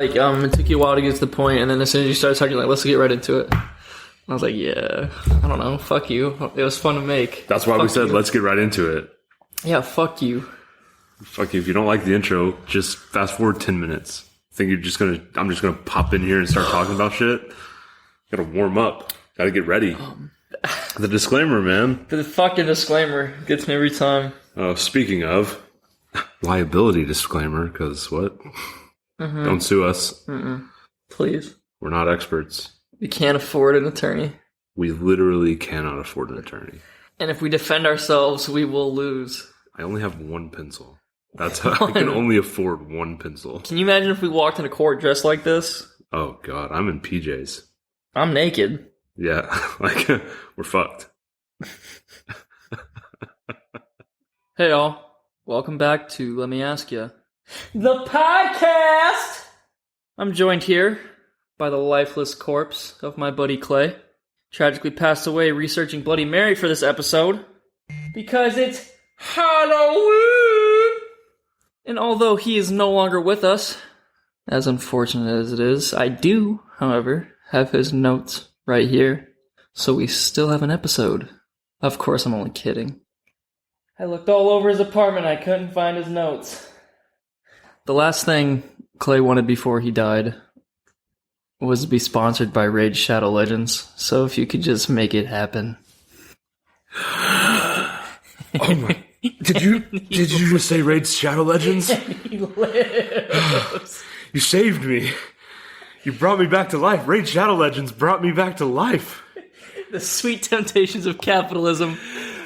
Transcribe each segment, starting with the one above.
Like, it took you a while to get to the point, and then as soon as you started talking, like, let's get right into it. And I was like, yeah, I don't know, fuck you. It was fun to make. That's why we said, you. let's get right into it. Yeah, fuck you. Fuck you. If you don't like the intro, just fast forward 10 minutes. Think I'm just gonna pop in here and start talking about shit? Gotta warm up. Gotta get ready. The disclaimer, man. The fucking disclaimer gets me every time. Speaking of, liability disclaimer, because what? Mm-hmm. Don't sue us. Please. We're not experts. We can't afford an attorney. We literally cannot afford an attorney. And if we defend ourselves, we will lose. I only have one pencil. That's how I can only afford one pencil. Can you imagine if we walked into court dressed like this? Oh, God. I'm in PJs. I'm naked. Yeah. Like, we're fucked. Hey, y'all. Welcome back to Let Me Ask Ya, the podcast! I'm joined here by the lifeless corpse of my buddy Clay. Tragically passed away researching Bloody Mary for this episode because it's Halloween! And although he is no longer with us, as unfortunate as it is, I do, however, have his notes right here, so we still have an episode. Of course, I'm only kidding. I looked all over his apartment, I couldn't find his notes. The last thing Clay wanted before he died was to be sponsored by Raid Shadow Legends, so if you could just make it happen. Oh my... Did you just say Raid Shadow Legends? He lives. You saved me. You brought me back to life. Raid Shadow Legends brought me back to life. The sweet temptations of capitalism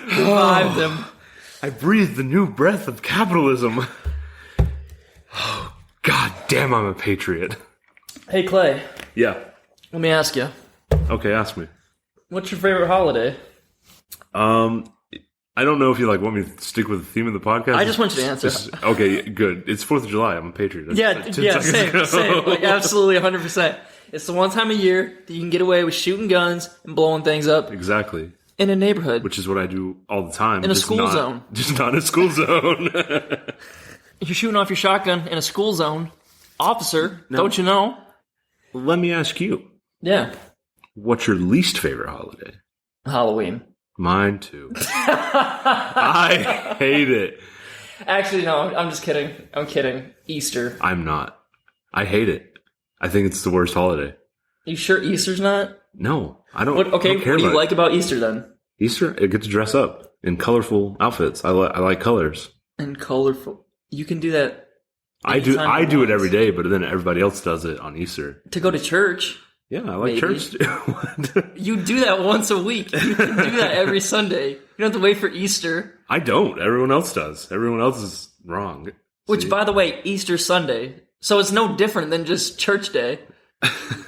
revived him. I breathed the new breath of capitalism. Oh, God damn, I'm a patriot. Hey, Clay. Yeah. Let me ask you. Okay, ask me. What's your favorite holiday? I don't know if you want me to stick with the theme of the podcast. I just want you to answer. Okay, good. It's 4th of July. I'm a patriot. Same. Like, absolutely 100%. It's the one time a year that you can get away with shooting guns and blowing things up. Exactly. In a neighborhood. Which is what I do all the time. In a school zone. Just not in a school zone. If you're shooting off your shotgun in a school zone, officer, don't you know? Let me ask you. Yeah. What's your least favorite holiday? Halloween. Mine too. I hate it. Actually, no, I'm just kidding. I'm kidding. Easter. I'm not. I hate it. I think it's the worst holiday. You sure Easter's not? No, I don't. What do you like about Easter then? Easter, I get to dress up in colorful outfits. I like colors. And colorful. You can do that. I do it every day, but then everybody else does it on Easter. To go to church. Yeah, I like church too. You do that once a week. You can do that every Sunday. You don't have to wait for Easter. I don't. Everyone else does. Everyone else is wrong. Which, by the way, Easter Sunday. So it's no different than just church day.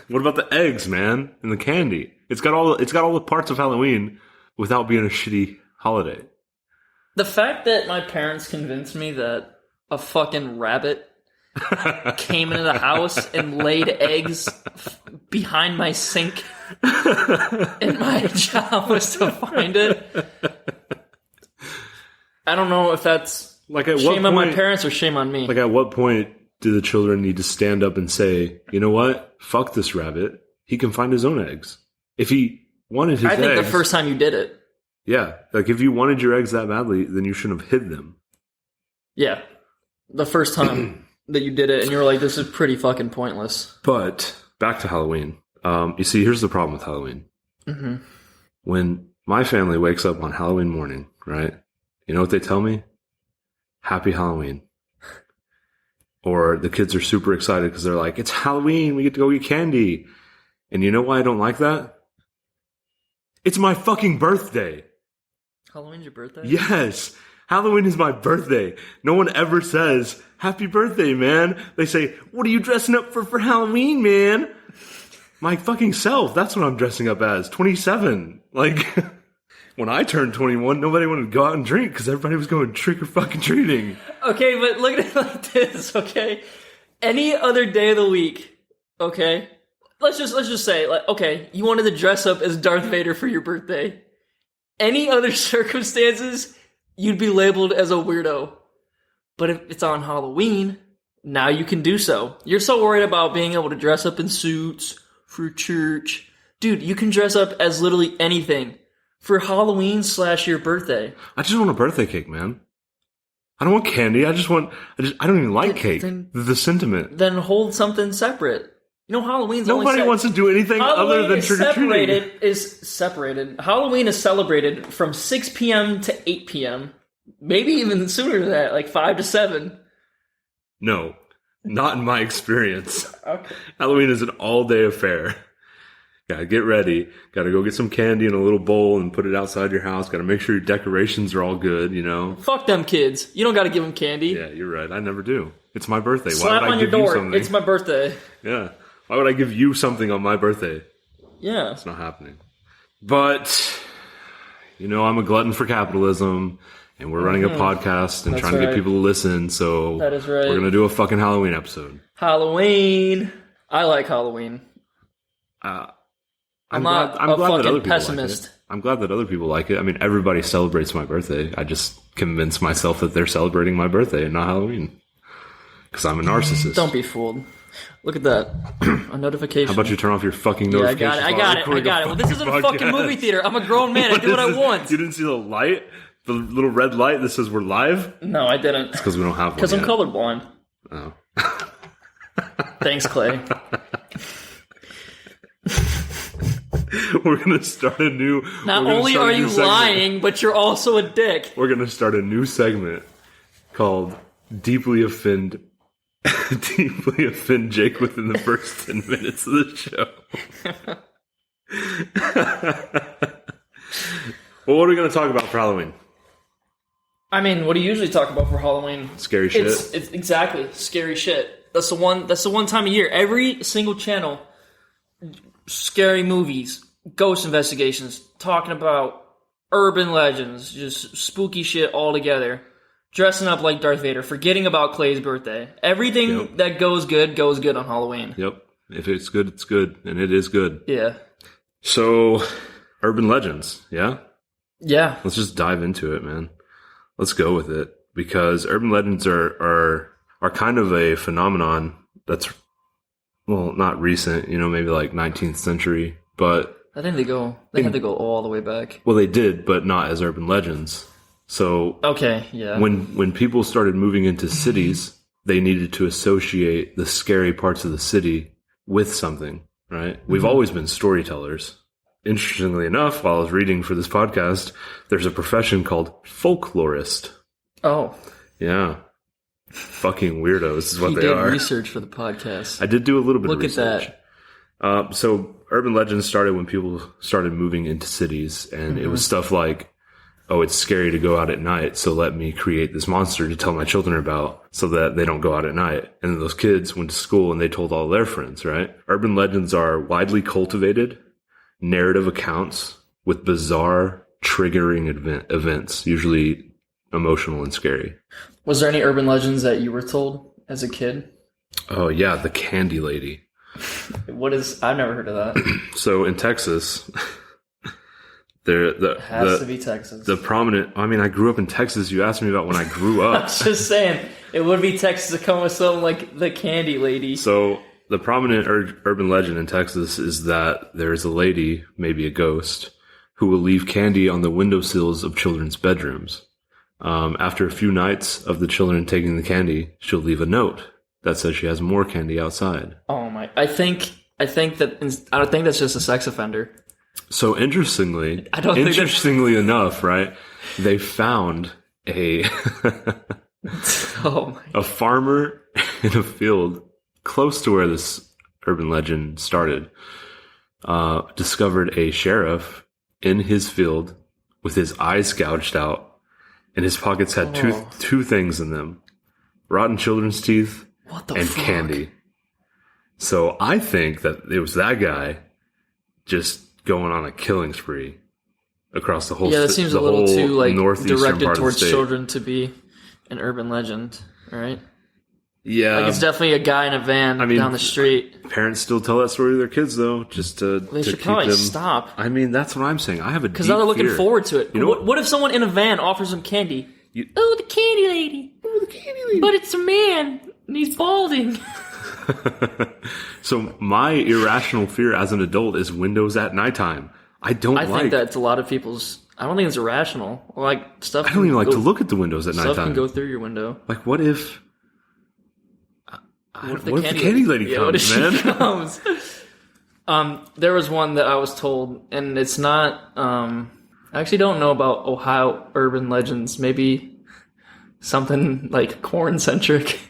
What about the eggs, man? And the candy? It's got all the parts of Halloween without being a shitty holiday. The fact that my parents convinced me that a fucking rabbit came into the house and laid eggs behind my sink and my job was to find it. I don't know if that's shame on my parents or shame on me. Like, at what point do the children need to stand up and say, you know what? Fuck this rabbit. He can find his own eggs. If he wanted his eggs... I think the first time you did it. Yeah. Like, if you wanted your eggs that badly, then you shouldn't have hid them. Yeah. The first time that you did it, and you were like, this is pretty fucking pointless. But, back to Halloween. You see, here's the problem with Halloween. Mm-hmm. When my family wakes up on Halloween morning, right? You know what they tell me? Happy Halloween. Or the kids are super excited because they're like, it's Halloween, we get to go get candy. And you know why I don't like that? It's my fucking birthday. Halloween's your birthday? Yes. Halloween is my birthday. No one ever says, happy birthday, man. They say, what are you dressing up for Halloween, man? My fucking self. That's what I'm dressing up as. 27. Like, when I turned 21, nobody wanted to go out and drink because everybody was going trick or fucking treating. Okay, but look at it like this, okay? Any other day of the week, okay? Let's just say, like, okay, you wanted to dress up as Darth Vader for your birthday. Any other circumstances, you'd be labeled as a weirdo. But if it's on Halloween, Now you can do so. You're so worried about being able to dress up in suits for church. Dude, you can dress up as literally anything for Halloween / your birthday. I just want a birthday cake, man. I don't want candy. I don't even like cake. The sentiment. Then hold something separate. You know, Halloween's Nobody wants to do anything other than trick-or-treating. Separated. Halloween is celebrated from 6 p.m. to 8 p.m. Maybe even sooner than that, like 5 to 7. No, not in my experience. Okay. Halloween is an all-day affair. Gotta get ready. Gotta go get some candy in a little bowl and put it outside your house. Gotta make sure your decorations are all good, you know. Fuck them kids. You don't gotta give them candy. Yeah, you're right. I never do. It's my birthday. Slap Why would on I your give you door. something? It's my birthday. Yeah. Why would I give you something on my birthday? Yeah. It's not happening. But, you know, I'm a glutton for capitalism, and we're running a podcast and That's trying to get right. people to listen, so That is right. we're going to do a fucking Halloween episode. Halloween. I like Halloween. I'm not glad a that other fucking people pessimist. like it. I'm glad that other people like it. I mean, everybody celebrates my birthday. I just convinced myself that they're celebrating my birthday and not Halloween. Because I'm a narcissist. Don't be fooled. Look at that. A notification. How about you turn off your fucking Yeah, I notifications? got it. Well, this isn't a fucking movie theater. I'm a grown man. I do what I want. You didn't see the light? The little red light that says we're live? No, I didn't. It's because we don't have one Because I'm yet. colorblind. Oh. Thanks, Clay. We're going to start a new... Not only are you lying, but you're also a dick. We're going to start a new segment called Deeply Offend Jake within the first 10 minutes of the show. Well, what are we going to talk about for Halloween? I mean, what do you usually talk about for Halloween? Scary shit. It's exactly scary shit. That's the one time a year. Every single channel, scary movies, ghost investigations, talking about urban legends, just spooky shit all together. Dressing up like Darth Vader, forgetting about Clay's birthday. Everything that goes good on Halloween. Yep. If it's good, it's good. And it is good. Yeah. So, urban legends, yeah? Yeah. Let's just dive into it, man. Let's go with it. Because urban legends are kind of a phenomenon that's, well, not recent, you know, maybe like 19th century, but... I think they had to go all the way back. Well, they did, but not as urban legends. So okay, yeah. When people started moving into cities, they needed to associate the scary parts of the city with something, right? We've always been storytellers. Interestingly enough, while I was reading for this podcast, there's a profession called folklorist. Oh. Yeah. Fucking weirdos is what they did are. Research for the podcast. I did do a little bit of Look at research. that. So urban legends started when people started moving into cities, and it was stuff like, oh, it's scary to go out at night, so let me create this monster to tell my children about so that they don't go out at night. And then those kids went to school and they told all their friends, right? Urban legends are widely cultivated narrative accounts with bizarre, triggering events, usually emotional and scary. Was there any urban legends that you were told as a kid? Oh, yeah, the Candy Lady. I've never heard of that. So in Texas... Has to be Texas. The prominent... I mean, I grew up in Texas. You asked me about when I grew I up. was just saying, it would be Texas to come with something like the Candy Lady. So the prominent urban legend in Texas is that there's a lady, maybe a ghost, who will leave candy on the windowsills of children's bedrooms. After a few nights of the children taking the candy, she'll leave a note that says she has more candy outside. Oh my! I think that's just a sex offender. So interestingly enough, right? They found a a farmer in a field close to where this urban legend started. Discovered a sheriff in his field with his eyes gouged out, and his pockets had two things in them: rotten children's teeth and candy. So I think that it was that guy just going on a killing spree across the whole. Yeah, that seems a little too directed part towards of the state. children to be an urban legend, right? Yeah, it's definitely a guy in a van down the street. Parents still tell that story to their kids, though, just to they should keep probably them. stop. I mean, that's what I'm saying. I have a because now they're looking forward to it. You know what if someone in a van offers them candy? The candy lady. Oh, the candy lady. But it's a man. And he's balding. So my irrational fear as an adult is windows at nighttime. I think that's a lot of people's. I don't think it's irrational. Like stuff. I don't even like to look at the windows at nighttime. Stuff can go through your window. Like, what if? What if the candy lady comes, what if man? She comes? There was one that I was told, and it's not. I actually don't know about Ohio urban legends. Maybe something like corn centric.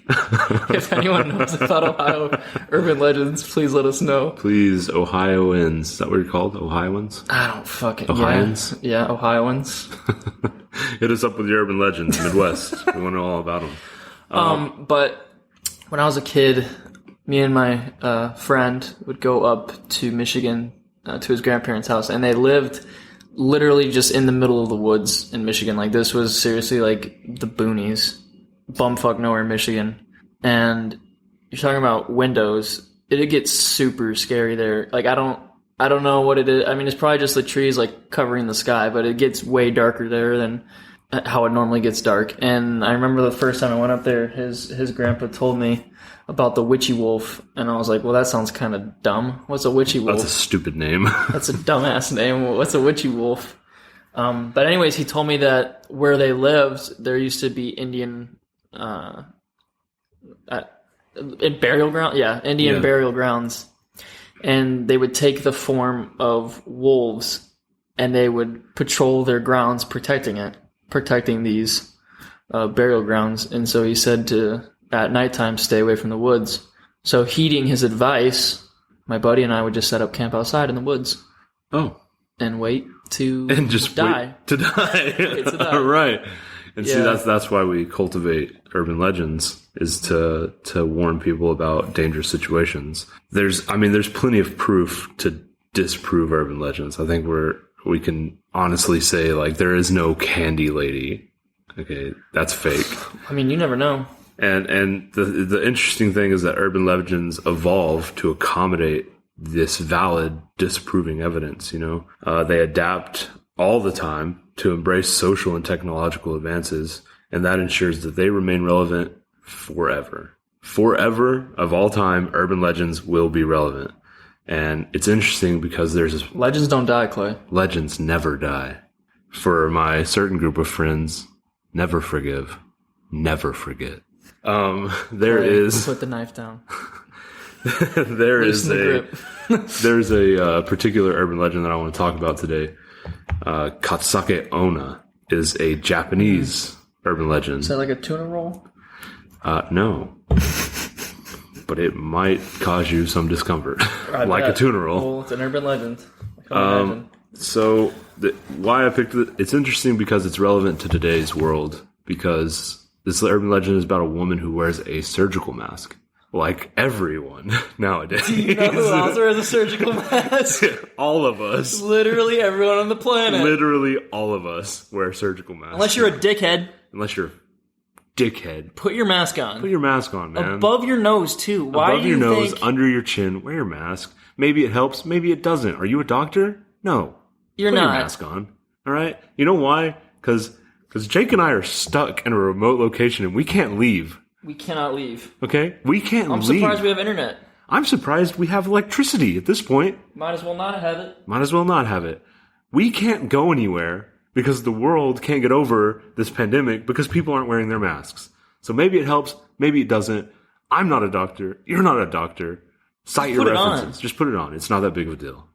If anyone knows about Ohio urban legends, please let us know. Please, Ohioans. Is that what you're called? Ohioans? I don't fucking Ohioans? Yeah, Ohioans. Hit us up with your urban legends, Midwest. We want to know all about them. But when I was a kid, me and my friend would go up to Michigan to his grandparents' house, and they lived literally just in the middle of the woods in Michigan. Like, this was seriously like the boonies, bumfuck nowhere in Michigan. And you're talking about windows. It gets super scary there. Like, I don't know what it is. I mean, it's probably just the trees like covering the sky, but it gets way darker there than how it normally gets dark. And I remember the first time I went up there, his grandpa told me about the witchy wolf, and I was like, well, that sounds kind of dumb. What's a witchy wolf? That's a stupid name. That's a dumbass name. What's a witchy wolf? But anyways, he told me that where they lived, there used to be Indian in burial ground. Yeah, Indian burial grounds. And they would take the form of wolves, and they would patrol their grounds protecting these burial grounds. And so he said to, at nighttime, stay away from the woods. So heeding his advice, my buddy and I would just set up camp outside in the woods. Oh. And wait to and just die. Wait to die. Wait to die. Right. And see, that's why we cultivate urban legends, is to warn people about dangerous situations. There's plenty of proof to disprove urban legends. I think we can honestly say, like, there is no candy lady. Okay, that's fake. I mean, you never know. And the interesting thing is that urban legends evolve to accommodate this valid disproving evidence. You know, they adapt all the time to embrace social and technological advances, and that ensures that they remain relevant forever. Forever, of all time, urban legends will be relevant. And it's interesting because there's this... Legends don't die, Clay. Legends never die. For my certain group of friends, never forgive, never forget. Put the knife down. There's a particular urban legend that I want to talk about today. Katsake Onna is a Japanese urban legend. Is that like a tuna roll? No. But it might cause you some discomfort, like a tuna roll. Well, it's an urban legend. So why I picked it, it's interesting because it's relevant to today's world, because this urban legend is about a woman who wears a surgical mask. Like everyone nowadays. You know who else wears a surgical mask? All of us. Literally everyone on the planet. Literally all of us wear surgical masks. Unless you're a dickhead. Put your mask on. Put your mask on, man. Above your nose, too. Why Above do you your nose, think... under your chin, wear your mask. Maybe it helps, maybe it doesn't. Are you a doctor? No. You're Put not. your mask on. All right? You know why? Because Jake and I are stuck in a remote location and we can't leave. We cannot leave. Okay? We can't leave. I'm surprised we have internet. I'm surprised we have electricity at this point. Might as well not have it. Might as well not have it. We can't go anywhere because the world can't get over this pandemic because people aren't wearing their masks. So maybe it helps, maybe it doesn't. I'm not a doctor. You're not a doctor. Cite your references. Just put it on. It's not that big of a deal.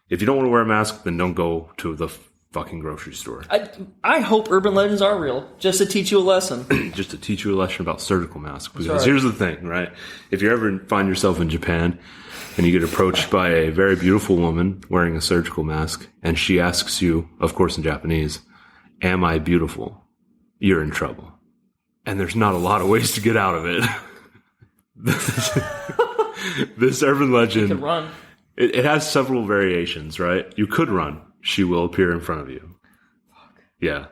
If you don't want to wear a mask, then don't go to the fucking grocery store. I hope urban legends are real, just to teach you a lesson. Just to teach you a lesson about surgical masks. Because here's the thing, right? If you ever find yourself in Japan and you get approached by a very beautiful woman wearing a surgical mask, and she asks you, of course in Japanese, "Am I beautiful?" You're in trouble. And there's not a lot of ways to get out of it. This urban legend... You can run. It has several variations, right? You could run. She will appear in front of you. Fuck. Yeah.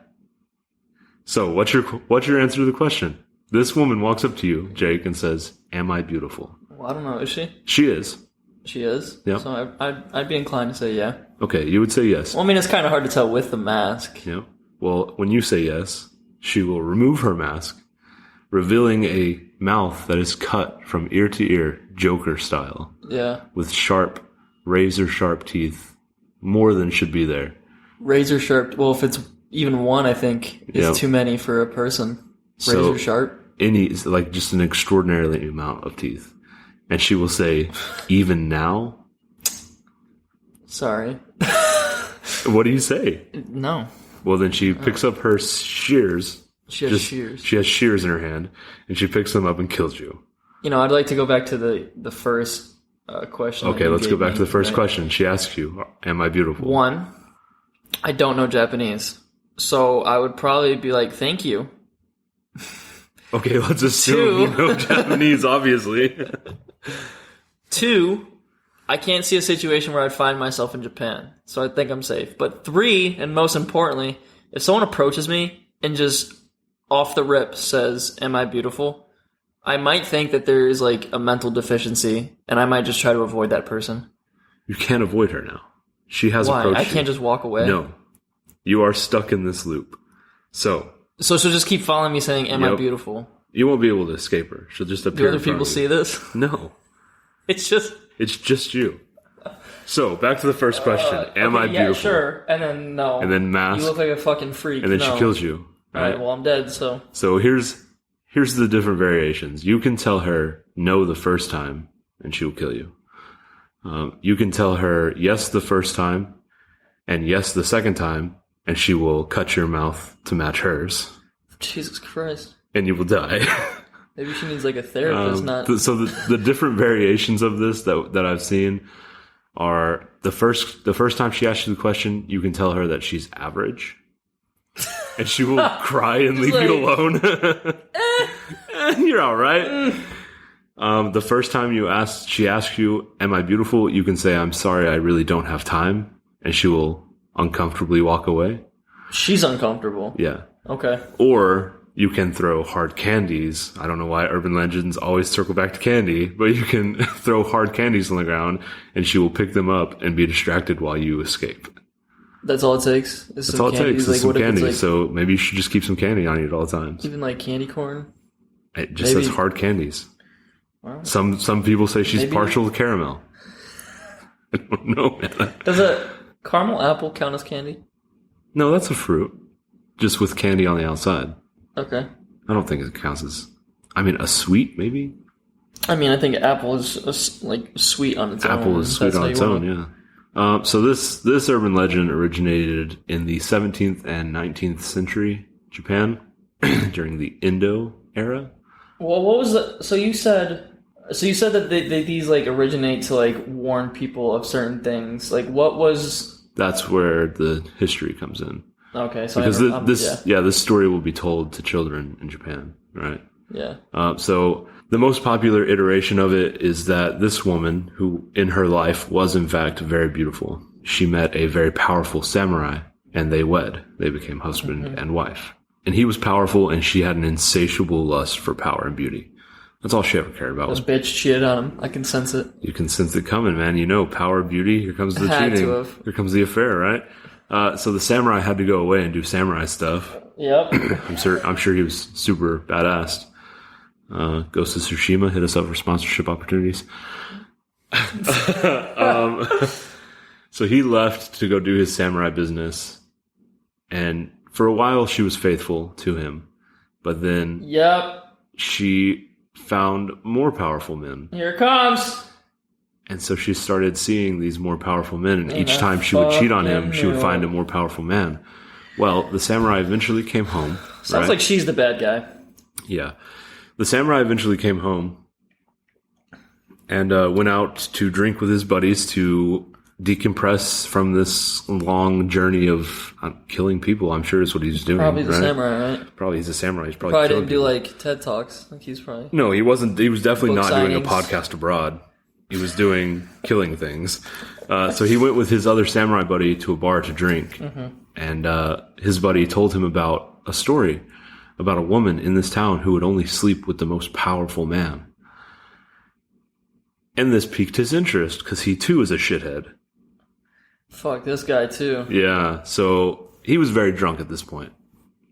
So what's your answer to the question? This woman walks up to you, Jake, and says, "Am I beautiful?" Well, I don't know. Is she? She is. She is? Yeah. So I'd be inclined to say yeah. Okay, you would say yes. Well, I mean, it's kind of hard to tell with the mask. Yeah. Well, when you say yes, she will remove her mask, revealing a mouth that is cut from ear to ear, Joker style, Yeah. with sharp, razor sharp teeth, more than should be there. Razor sharp. Well, if it's even one, I think is Yep. too many for a person. So- Razor sharp. Like just an extraordinary amount of teeth. And she will say, even now? Sorry. What do you say? No. Well, then she picks up her shears. She has shears. She has shears in her hand, and she picks them up and kills you. You know, I'd like to go back to the first question. Okay, let's go back to the first question. She asks you, am I beautiful? One, I don't know Japanese. So I would probably be like, thank you. Okay, let's assume you know Japanese, obviously. Two, I can't see a situation where I'd find myself in Japan. So I think I'm safe. But three, and most importantly, if someone approaches me and just off the rip says, am I beautiful? I might think that there is like a mental deficiency, and I might just try to avoid that person. You can't avoid her now. She has Why? approached I you. can't just walk away? No. You are stuck in this loop. So So she'll just keep following me saying, am I Yep. beautiful? you won't be able to escape her. She'll just appear Do other in front people of see you. this? No. It's just... It's just you. So, back to the first question. Am I yeah, beautiful? sure. And then no. And then mask. You look like a fucking freak. And then no. she kills you. Right? Alright, well, I'm dead, so... So here's the different variations. You can tell her no the first time, and she will kill you. You can tell her yes the first time, and yes the second time, and she will cut your mouth to match hers, Jesus Christ. and you will die. Maybe she needs, like, a therapist, not... So the different variations of this that I've seen are the first time she asks you the question, you can tell her that she's average. And she will cry and leave you alone. You're all right. The first time she asks you, am I beautiful? You can say, I'm sorry, I really don't have time. And she will uncomfortably walk away. She's uncomfortable. Yeah. Okay. Or you can throw hard candies. I don't know why urban legends always circle back to candy, but you can throw hard candies on the ground and she will pick them up and be distracted while you escape. That's all it takes? That's all it takes is some candy. So maybe you should just keep some candy on you at all times. Even like candy corn? It just says hard candies. Wow. Some people say she's Maybe. partial to caramel. I don't know, man. Does a caramel apple count as candy? No, that's a fruit. Just with candy on the outside. Okay. I don't think it counts as... I mean, a sweet, maybe? I mean, I think apple is like sweet on its own. Apple is sweet on its own, yeah. So this urban legend originated in the 17th and 19th century Japan during the Indo era. Well, what was the... So you said that these like originate to like warn people of certain things. Like what was... That's where the history comes in. Okay, so Because yeah. this story will be told to children in Japan, right? Yeah. So the most popular iteration of it is that this woman, who in her life was in fact very beautiful, she met a very powerful samurai and they wed. They became husband and wife. And he was powerful and she had an insatiable lust for power and beauty. That's all she ever cared about. This bitch cheated on him. I can sense it. You can sense it coming, man. You know, power, beauty, here comes the Had to cheating. have. Here comes the affair, right? So the samurai had to go away and do samurai stuff. Yep. I'm sure he was super badass. Ghost of Tsushima, hit us up for sponsorship opportunities. So he left to go do his samurai business. And for a while, she was faithful to him. But then Yep. she found more powerful men. Here it comes. And so she started seeing these more powerful men. And And each I time she would cheat on him, fucking she would knew find it. a more powerful man. Well, the samurai eventually came home. Sounds right? like she's the bad guy. Yeah. The samurai eventually came home and went out to drink with his buddies to decompress from this long journey of killing people. I'm sure is what he's doing. Probably the right? samurai, right? Probably he's a samurai. He's probably Probably killing didn't do people. like TED Talks. Like he's probably... No, he wasn't. He was definitely Book not doing a signings. podcast abroad. He was doing killing things. So he went with his other samurai buddy to a bar to drink. Mm-hmm. And his buddy told him about a story about a woman in this town who would only sleep with the most powerful man. And this piqued his interest because he too is a shithead. Fuck, this guy too. Yeah, so he was very drunk at this point,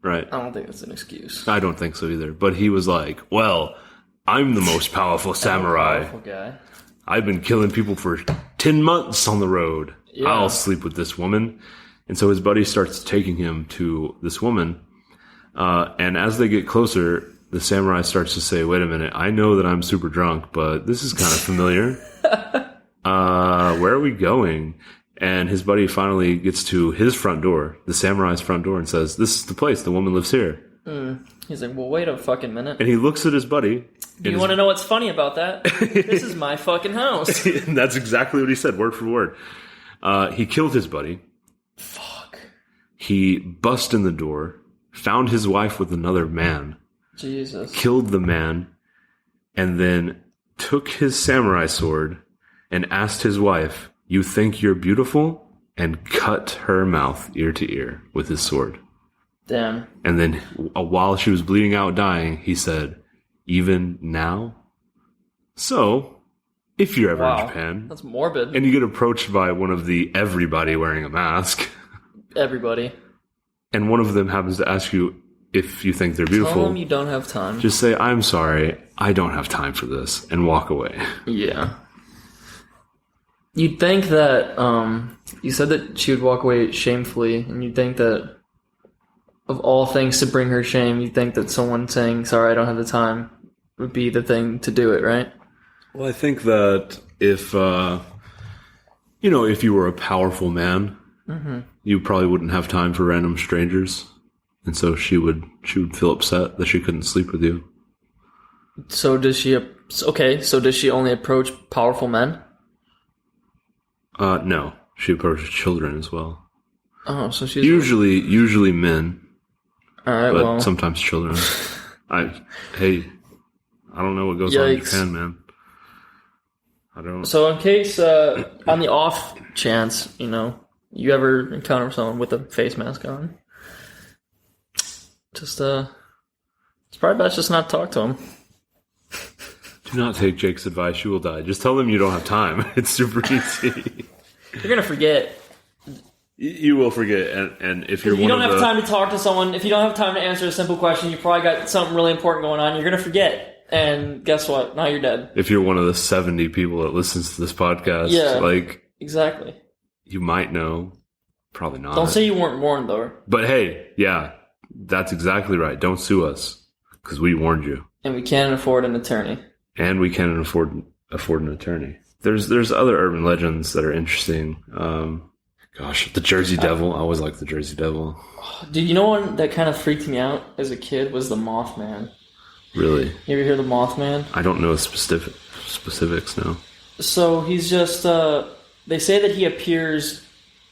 right? I don't think that's an excuse. I don't think so either. But he was like, well, I'm the most powerful samurai. Powerful guy. I've been killing people for 10 months on the road. Yeah. I'll sleep with this woman. And so his buddy starts taking him to this woman. And as they get closer, the samurai starts to say, wait a minute, I know that I'm super drunk, but this is kind of familiar. Where are we going? And his buddy finally gets to his front door, the samurai's front door, and says, this is the place. The woman lives here. He's like, well, wait a fucking minute. And he looks at his buddy. Do you want to know what's funny about that? This is my fucking house. And that's exactly what he said, word for word. He killed his buddy. Fuck. He bust in the door, found his wife with another man, Jesus. killed the man, and then took his samurai sword and asked his wife, you think you're beautiful? And cut her mouth ear to ear with his sword. Damn. And then while she was bleeding out, dying, he said, even now? So, if you're ever in Japan, That's morbid. and you get approached by one of the everybody wearing a mask, Everybody. and one of them happens to ask you if you think they're Tell beautiful, them you don't have time. just say, I'm sorry, I don't have time for this, and walk away. Yeah. You'd think that, you said that she would walk away shamefully, and you'd think that of all things to bring her shame, you'd think that someone saying, sorry, I don't have the time, would be the thing to do it, right? Well, I think that if if you were a powerful man, you probably wouldn't have time for random strangers, and so she would feel upset that she couldn't sleep with you. So does she, so does she only approach powerful men? No, she approaches children as well. Oh, so she's... Usually men, Alright, but well... sometimes children. I don't know what goes on in Japan, man. I don't. So in case, on the off chance, you ever encounter someone with a face mask on, just, it's probably best just not talk to them. Do not take Jake's advice, you will die. Just tell them you don't have time. It's super easy. You're gonna forget. You will forget, and if you're If you don't have time to talk to someone, if you don't have time to answer a simple question, you probably got something really important going on, you're gonna forget. And guess what? Now you're dead. If you're one of the 70 people that listens to this podcast, exactly. You might know, probably not. Don't say you weren't warned, though. But hey, yeah, that's exactly right. Don't sue us, because we warned you. And we can't afford an attorney. And we can't afford an attorney. There's other urban legends that are interesting. The Jersey Devil. I always liked the Jersey Devil. Dude, you know one that kind of freaked me out as a kid was the Mothman. Really? You ever hear the Mothman? I don't know specifics, no. So he's just, they say that he appears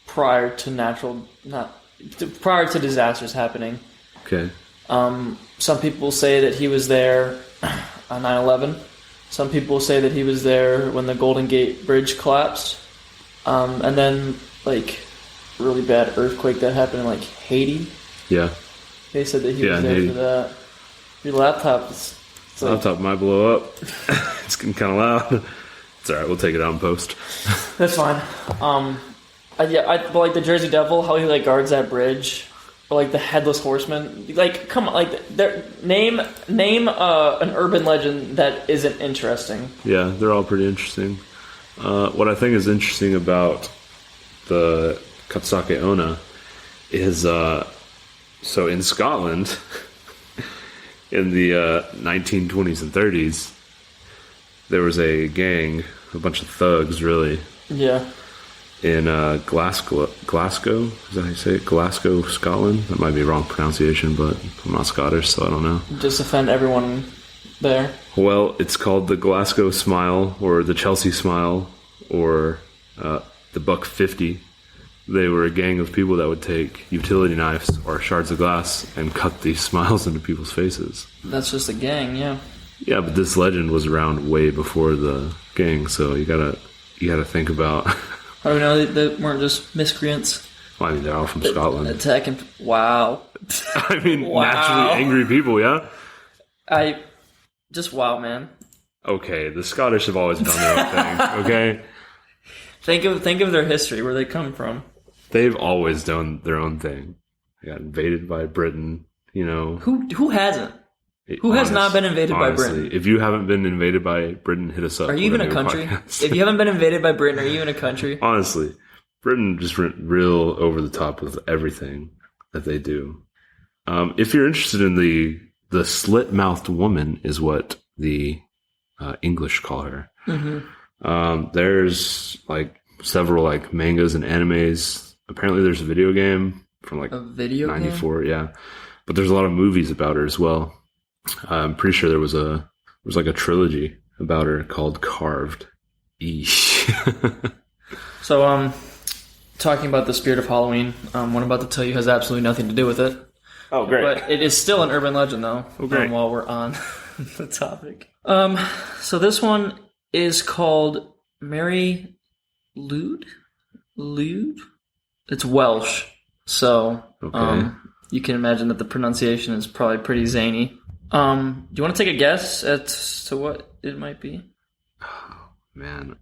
prior to prior to disasters happening. Okay. Some people say that he was there on 9/11. Some people say that he was there when the Golden Gate Bridge collapsed. And then, really bad earthquake that happened in, Haiti. Yeah. They said that he was there for that. Your laptop is... Laptop might blow up. It's getting kind of loud. It's alright, we'll take it out in post. That's fine. But the Jersey Devil, how he guards that bridge, or the Headless Horseman. Come on, name an urban legend that isn't interesting. Yeah, they're all pretty interesting. What I think is interesting about the Katsake Onna is so in Scotland. In the 1920s and 30s, there was a gang, a bunch of thugs, really. Yeah. In Glasgow, is that how you say it? Glasgow, Scotland? That might be a wrong pronunciation, but I'm not Scottish, so I don't know. Just offend everyone there. Well, it's called the Glasgow Smile, or the Chelsea Smile, or the Buck 50. They were a gang of people that would take utility knives or shards of glass and cut these smiles into people's faces. That's just a gang, yeah. Yeah, but this legend was around way before the gang, so you gotta think about. How do we know they weren't just miscreants? Well, I mean, they're all from Scotland. Attacking. Wow. I mean, naturally angry people, yeah. Wow, man. Okay, the Scottish have always done their own thing. Okay. Think of their history, where they come from. They've always done their own thing. They got invaded by Britain, Who hasn't? Who has not been invaded by Britain? If you haven't been invaded by Britain, hit us up. Are you even a country? If you haven't been invaded by Britain, are you even a country? Honestly, Britain just went real over the top with everything that they do. If you're interested in the slit-mouthed woman is what the English call her. Mm-hmm. There's like several like mangas and animes. Apparently there's a video game from like a video 94, game? Yeah. But there's a lot of movies about her as well. I'm pretty sure there was like a trilogy about her called Carved. Eesh. So, talking about the spirit of Halloween, what I'm about to tell you has absolutely nothing to do with it. Oh, great. But it is still an urban legend, though, while we're on the topic. So this one is called Mary Lude? Lude? It's Welsh. So, you can imagine that the pronunciation is probably pretty zany. Do you want to take a guess as to what it might be? Oh, man.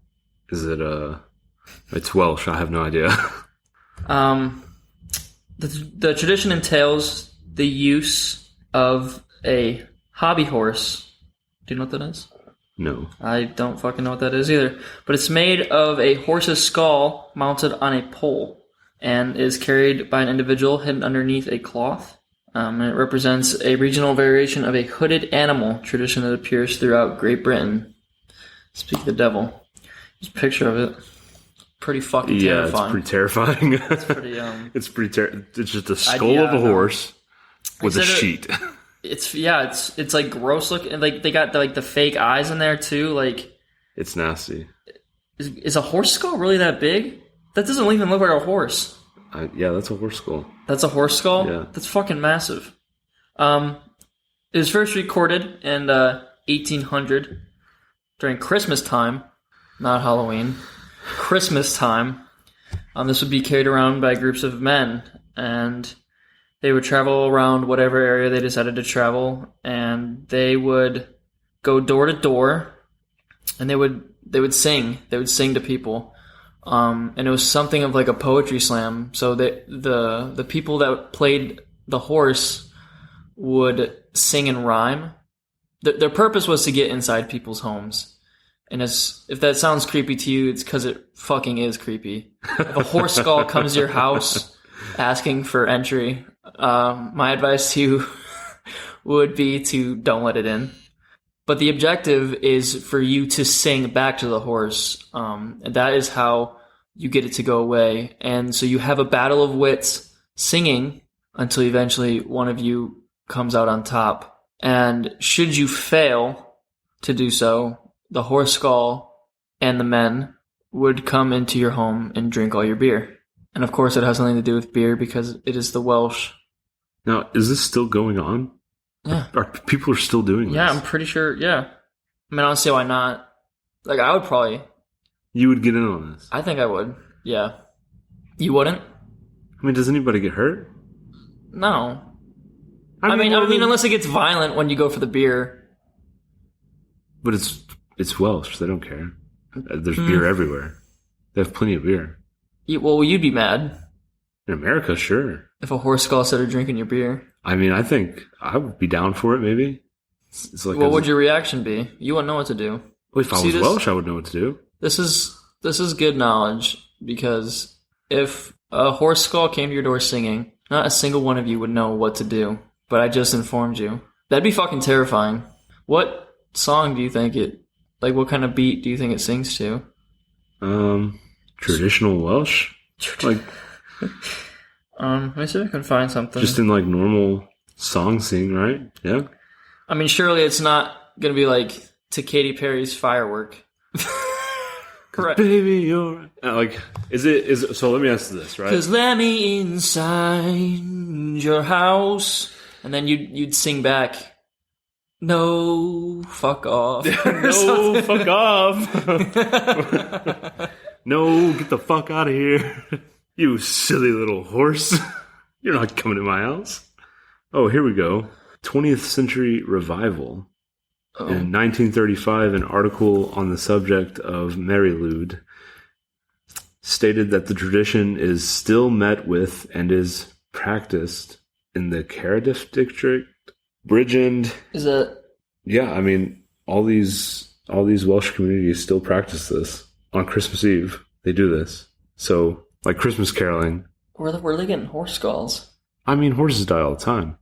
Is it it's Welsh, I have no idea. The tradition entails the use of a hobby horse. Do you know what that is? No. I don't fucking know what that is either. But it's made of a horse's skull mounted on a pole and is carried by an individual hidden underneath a cloth. And it represents a regional variation of a hooded animal tradition that appears throughout Great Britain. Speak of the devil. Just a picture of it. Pretty fucking terrifying. Yeah, it's pretty terrifying. It's pretty, it's just a skull of a horse with a sheet. It's like gross looking. Like they got the fake eyes in there too. Like it's nasty. Is a horse skull really that big? That doesn't even look like a horse. Yeah, that's a horse skull. That's a horse skull? Yeah. That's fucking massive. It was first recorded in 1800 during Christmas time, not Halloween. Christmas time. This would be carried around by groups of men, and they would travel around whatever area they decided to travel, and they would go door to door, and they would sing. They would sing to people. And it was something of like a poetry slam. So the people that played the horse would sing and rhyme. Their purpose was to get inside people's homes. And if that sounds creepy to you, it's because it fucking is creepy. If a horse skull comes to your house asking for entry, my advice to you would be to don't let it in. But the objective is for you to sing back to the horse. And that is how you get it to go away. And so you have a battle of wits singing until eventually one of you comes out on top. And should you fail to do so, the horse skull and the men would come into your home and drink all your beer. And of course it has nothing to do with beer because it is the Welsh. Now, is this still going on? Yeah. People are still doing this? Yeah, I'm pretty sure, yeah. I mean, I don't see why not. Like, I would probably... You would get in on this? I think I would, yeah. You wouldn't? I mean, does anybody get hurt? No. I mean, unless it gets violent when you go for the beer. But it's Welsh. They don't care. There's beer everywhere. They have plenty of beer. Well, you'd be mad. In America, sure. If a horse skull started drinking your beer. I mean, I think I would be down for it, maybe. It's like what would your reaction be? You wouldn't know what to do. Well, if I was Welsh, I would know what to do. This is good knowledge, because if a horse skull came to your door singing, not a single one of you would know what to do. But I just informed you. That'd be fucking terrifying. What song do you think like what kind of beat do you think it sings to? Traditional Welsh? Like let me see if I can find something. Just in like normal song sing, right? Yeah. I mean, surely it's not gonna be like to Katy Perry's Firework. Correct. Baby, you're like, is it? So let me ask you this, right? 'Cause let me inside your house, and then you'd sing back, no, fuck off. No, fuck off. No, get the fuck out of here. You silly little horse. You're not coming to my house. Oh, here we go. 20th Century Revival. Oh. In 1935, an article on the subject of Mary Lude stated that the tradition is still met with and is practiced in the Cardiff district Bridgend. Is that Yeah, I mean, all these Welsh communities still practice this on Christmas Eve. They do this. So, like Christmas caroling. where are they getting horse skulls? I mean, horses die all the time.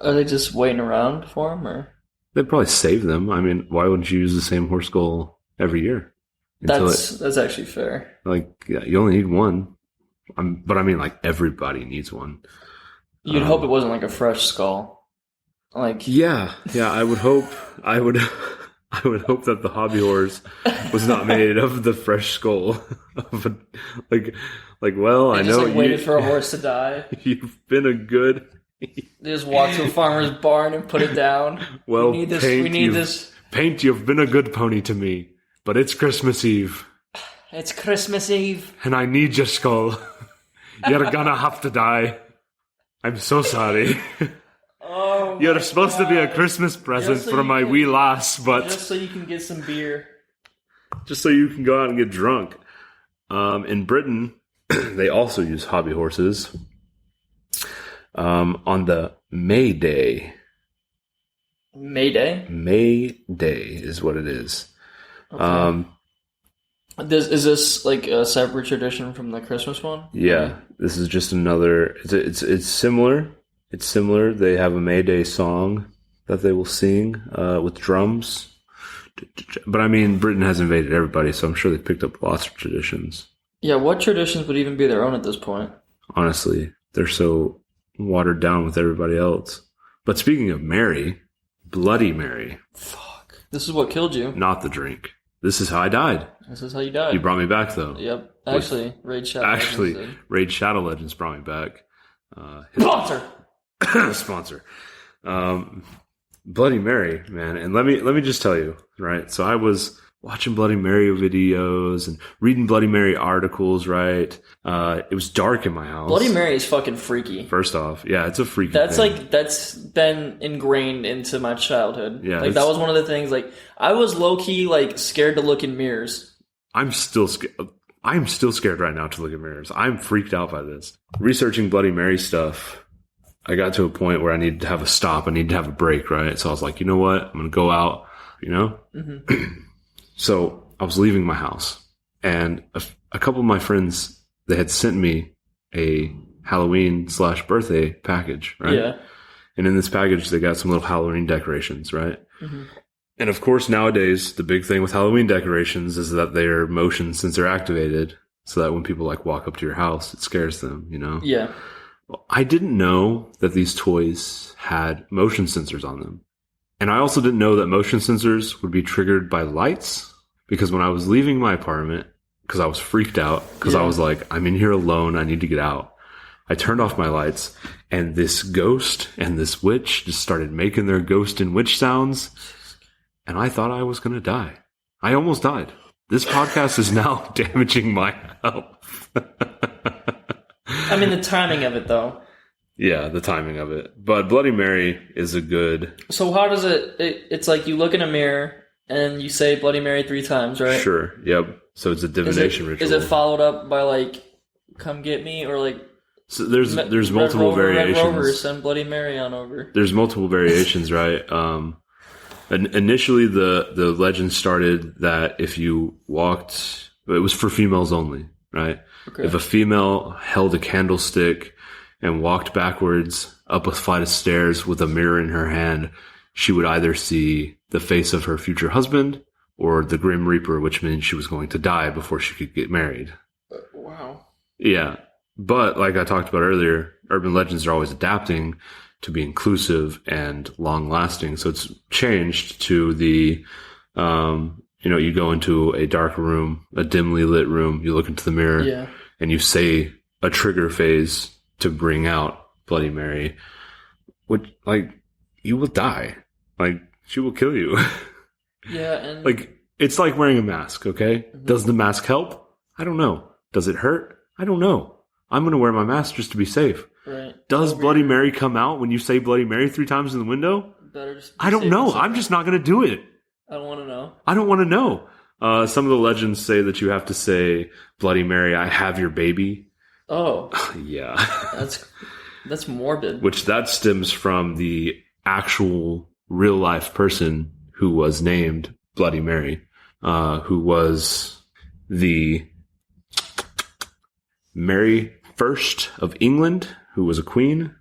Are they just waiting around for them, or They'd probably save them. I mean, why wouldn't you use the same horse skull every year? that's actually fair. Yeah, you only need one. But I mean, like, everybody needs one. You'd hope it wasn't like a fresh skull. Like, Yeah, I would hope. I would hope that the hobby horse was not made of the fresh skull of a, well, I they just know like waited for a horse to die. you've been a good. They just walked to a farmer's barn and put it down. Well, we need this. Paint, We need this. Paint, you've been a good pony to me, but it's Christmas Eve, It's Christmas Eve. and I need your skull. You're gonna have to die. I'm so sorry. Oh, You're my supposed to be a God. Christmas present Just so for you my can- wee lass, but Just so you can get some beer. just so you can go out and get drunk. In Britain, they also use hobby horses on the May Day. Mayday. May Day is what it is. Is this like a separate tradition from the Christmas one? Yeah, this is just another. It's similar. It's similar. They have a May Day song that they will sing with drums. But I mean, Britain has invaded everybody, so I'm sure they picked up lots of traditions. Yeah, what traditions would even be their own at this point? Honestly, they're so watered down with everybody else. But speaking of Mary, Bloody Mary, Fuck. This is what killed you. not the drink. This is how I died. This is how you died. You brought me back, though. Yep. Actually, Raid Shadow. Actually, Legends Raid Shadow Legends brought me back. did. Sponsor. Sponsor. Bloody Mary, man. And let me just tell you, right? So I was watching Bloody Mary videos and reading Bloody Mary articles, right? It was dark in my house. Bloody Mary is fucking freaky. First off, yeah, it's a freaky That's thing. that's been ingrained into my childhood. Yeah, like that it's- was one of the things. Like I was low key like scared to look in mirrors. I'm still scared. I'm still scared right now to look at mirrors. I'm freaked out by this. Researching Bloody Mary stuff, I got to a point where I needed to have a stop. I needed to have a break, right? So I was like, you know what? I'm going to go out, you know? So I was leaving my house, and a couple of my friends, they had sent me a Halloween/birthday package, right? Yeah. And in this package, they got some little Halloween decorations, right? And of course, nowadays, the big thing with Halloween decorations is that they are motion sensor activated, so that when people like walk up to your house, it scares them, you know? Yeah. Well, I didn't know that these toys had motion sensors on them. And I also didn't know that motion sensors would be triggered by lights, because when I was leaving my apartment, because I was freaked out, because I Yeah. was like, I'm in here alone, I need to get out. I turned off my lights, and this ghost and this witch just started making their ghost and witch sounds, and I thought I was going to die. I almost died. This podcast is now damaging my health. I mean the timing of it though. Yeah, the timing of it. But Bloody Mary is a good... So how does it's like you look in a mirror and you say Bloody Mary 3 times, right? Sure, yep. So it's a divination ritual. Is it followed up by like come get me or like So there's Red multiple Rover, Red Rover, variations. send Bloody Mary on over. There's multiple variations, right? Initially, the legend started that if you walked, it was for females only, right? Okay. If a female held a candlestick and walked backwards up a flight of stairs with a mirror in her hand, she would either see the face of her future husband or the Grim Reaper, which means she was going to die before she could get married. Wow. Yeah. But like I talked about earlier, urban legends are always adapting to be inclusive and long lasting. So it's changed to the, you go into a dark room, a dimly lit room, you look into the mirror Yeah. and you say a trigger phase to bring out Bloody Mary, which like you will die. Like she will kill you. Yeah, and Like it's like wearing a mask. Okay. Does the mask help? I don't know. Does it hurt? I don't know. I'm going to wear my mask just to be safe. right. Does Over Bloody here. Mary come out when you say Bloody Mary 3 times in the window? Better just be I don't safe know. than sorry. I'm just not going to do it. I don't want to know. I don't want to know. Some of the legends say that you have to say, Bloody Mary, I have your baby. Oh, Yeah. that's morbid. Which that stems from the actual real life person who was named Bloody Mary, who was the Mary First of England, who was a queen.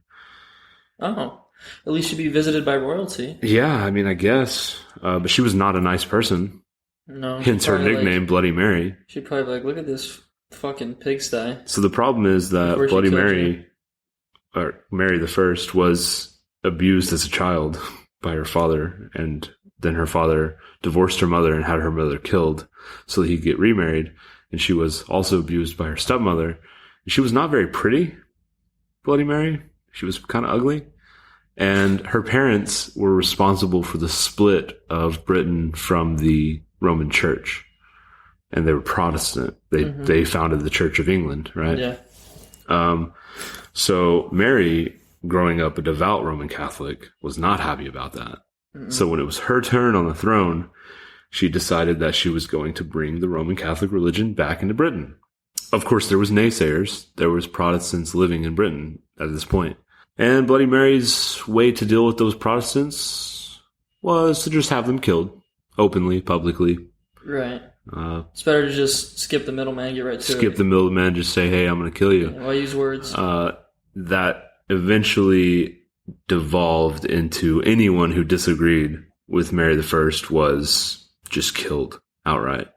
Oh, at least she'd be visited by royalty. Yeah, I mean, I guess. But she was not a nice person. No. Hence her nickname, Bloody Mary. She'd probably be like, look at this fucking pigsty. So the problem is that Bloody Mary, or Mary the First, was abused as a child by her father, and then her father divorced her mother and had her mother killed so that he could get remarried. And she was also abused by her stepmother. She was not very pretty, Bloody Mary. She was kind of ugly. And her parents were responsible for the split of Britain from the Roman Church. And they were Protestant. They founded the Church of England, right? Yeah. So Mary, growing up a devout Roman Catholic, was not happy about that. Mm-hmm. So when it was her turn on the throne, she decided that she was going to bring the Roman Catholic religion back into Britain. Of course, there was naysayers. There was Protestants living in Britain at this point. And Bloody Mary's way to deal with those Protestants was to just have them killed openly, publicly. Right. It's better to just skip the middleman, get right to it. Skip the middleman, just say, hey, I'm going to kill you. Yeah, why use words? That eventually devolved into anyone who disagreed with Mary the First was just killed outright.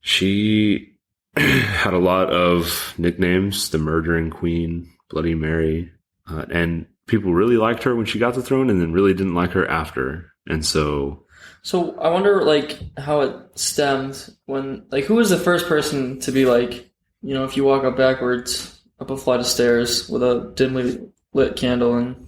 She had a lot of nicknames, the Murdering Queen, Bloody Mary, and people really liked her when she got the throne and then really didn't like her after. And so I wonder, like, how it stemmed when, like, who was the first person to be like, you know, if you walk up backwards up a flight of stairs with a dimly lit candle and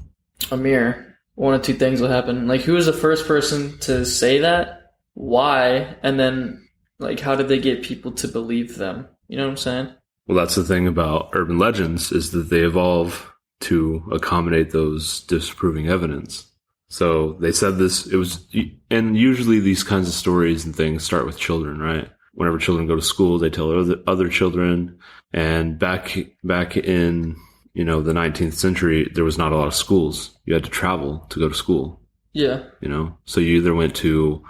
a mirror, one of two things will happen. Like, who was the first person to say that? Why? And then, like, how did they get people to believe them? You know what I'm saying? Well, that's the thing about urban legends, is that they evolve to accommodate those disproving evidence. So they said this, and usually these kinds of stories and things start with children, right? Whenever children go to school, they tell other children. And back in, you know, the 19th century, there was not a lot of schools. You had to travel to go to school. Yeah. You know, so you either went to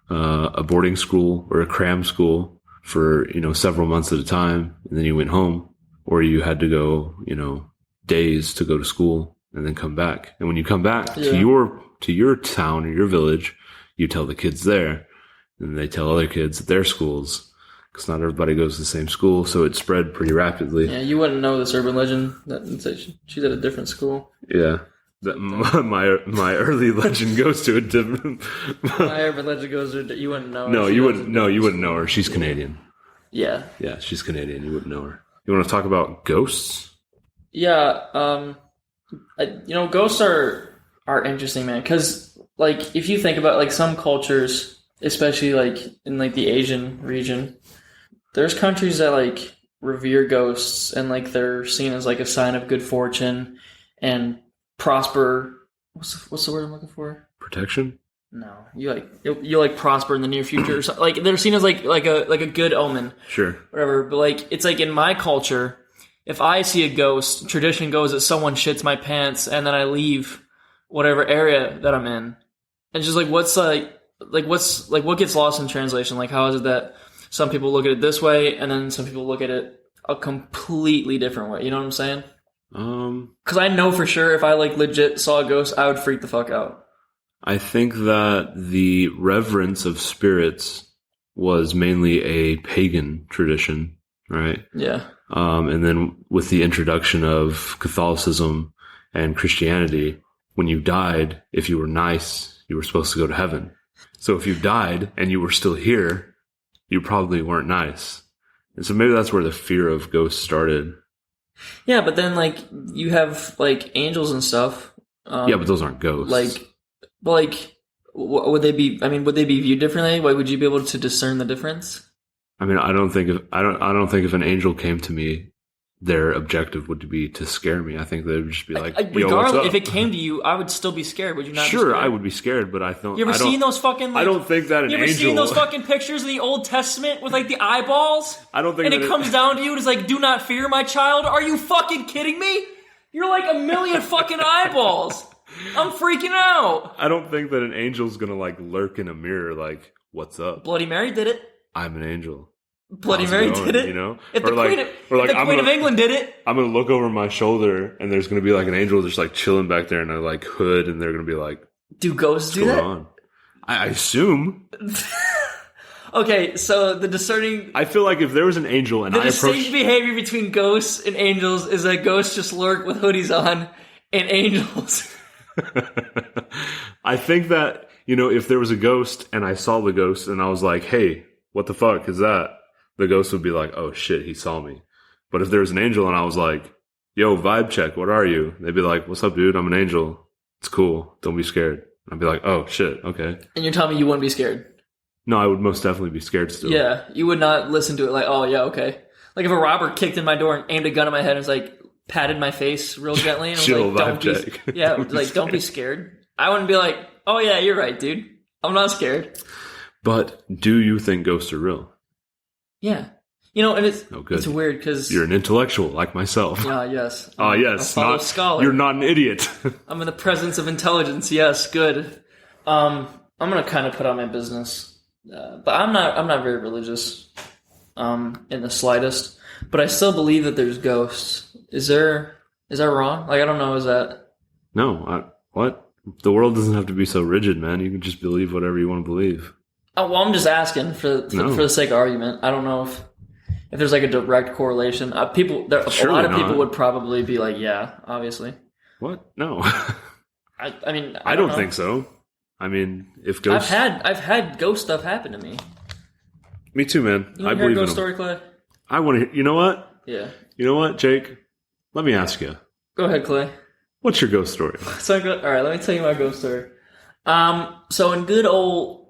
a boarding school or a cram school for, you know, several months at a time, and then you went home, or you had to go, you know, days to go to school and then come back. And when you come back to your town or your village, you tell the kids there, and they tell other kids at their schools, because not everybody goes to the same school, so it spread pretty rapidly. Yeah, you wouldn't know this urban legend that she's at a different school. Yeah. My early legend goes to a different. My urban legend goes to, you wouldn't know her. No, you wouldn't. No, you wouldn't know her. She's Canadian. Yeah. Yeah, she's Canadian. You wouldn't know her. You want to talk about ghosts? Yeah. You know, ghosts are interesting, man. Because, like, if you think about, like, some cultures, especially, like, in, like, the Asian region, there's countries that, like, revere ghosts, and, like, they're seen as, like, a sign of good fortune and prosper. What's the word I'm looking for? Protection? No, you prosper in the near future. So, like, they're seen as like a good omen. Sure. Whatever, but like, it's like in my culture, if I see a ghost, tradition goes that someone shits my pants and then I leave whatever area that I'm in. And just like what gets lost in translation? Like, how is it that some people look at it this way and then some people look at it a completely different way? You know what I'm saying? Because I know for sure if I like legit saw a ghost, I would freak the fuck out. I think that the reverence of spirits was mainly a pagan tradition, right? Yeah. And then with the introduction of Catholicism and Christianity, when you died, if you were nice, you were supposed to go to heaven. So if you died and you were still here, you probably weren't nice. And so maybe that's where the fear of ghosts started. Yeah, but then, like, you have, like, angels and stuff. Yeah, but those aren't ghosts. Would they be? I mean, would they be viewed differently? Like, would you be able to discern the difference? I mean, I don't think if an angel came to me, their objective would be to scare me. I think they would just be like, regardless, if it came to you, I would still be scared. Would you not? Sure, I would be scared, but I don't. You ever seen those fucking? Like, I don't think that an angel. You ever seen those fucking pictures in the Old Testament with like the eyeballs? I don't think. And it comes down to you and it's like, "Do not fear, my child." Are you fucking kidding me? You're like a million fucking eyeballs. I'm freaking out. I don't think that an angel's gonna like lurk in a mirror like, what's up? Bloody Mary did it. I'm an angel. Bloody How's it Mary going, did it. you know? If the Or like- Queen, or like, if the I'm Queen of gonna- England did it. I'm gonna look over my shoulder and there's gonna be like an angel just like chilling back there in a like hood, and they're gonna be like, Do ghosts do what's that? going on? I assume. Okay, so the discerning, I feel like if there was an angel and the I distinct approached, behavior between ghosts and angels is that ghosts just lurk with hoodies on, and angels. I think that, you know, if there was a ghost and I saw the ghost and I was like, hey, what the fuck is that? The ghost would be like, oh shit, he saw me. But if there was an angel and I was like, yo, vibe check, what are you? They'd be like, what's up, dude? I'm an angel. It's cool. Don't be scared. I'd be like, oh shit, okay. And you're telling me you wouldn't be scared? No, I would most definitely be scared still. Yeah, you would not listen to it like, oh yeah, okay. Like if a robber kicked in my door and aimed a gun at my head and was like, patted my face real gently and was Chill, like, don't vibe be, check. yeah, Don't be like don't be scared. I wouldn't be like, oh yeah, you're right, dude. I'm not scared. But do you think ghosts are real? Yeah, you know, and it's Oh, good. it's weird because You're an intellectual like myself. yes. Ah, I'm yes. a fellow Not, scholar. You're not an idiot. I'm in the presence of intelligence. Yes, good. I'm gonna kind of put on my business, but I'm not very religious, in the slightest. But I still believe that there's ghosts. Is that wrong? Like I don't know. Is that No, what? The world doesn't have to be so rigid, man. You can just believe whatever you want to believe. Oh, well, I'm just asking for No. the sake of argument. I don't know if there's like a direct correlation. A Surely lot of not. people would probably be like, yeah, obviously. What? No. I mean, I don't know. think so. I mean, if ghosts... I've had ghost stuff happen to me. Me too, man. You I want to hear a believe in ghost them. story, Clay? I want to hear... You know what? Yeah. You know what, Jake? Let me ask you. Go ahead, Clay. What's your ghost story? So all right, let me tell you my ghost story. So in good old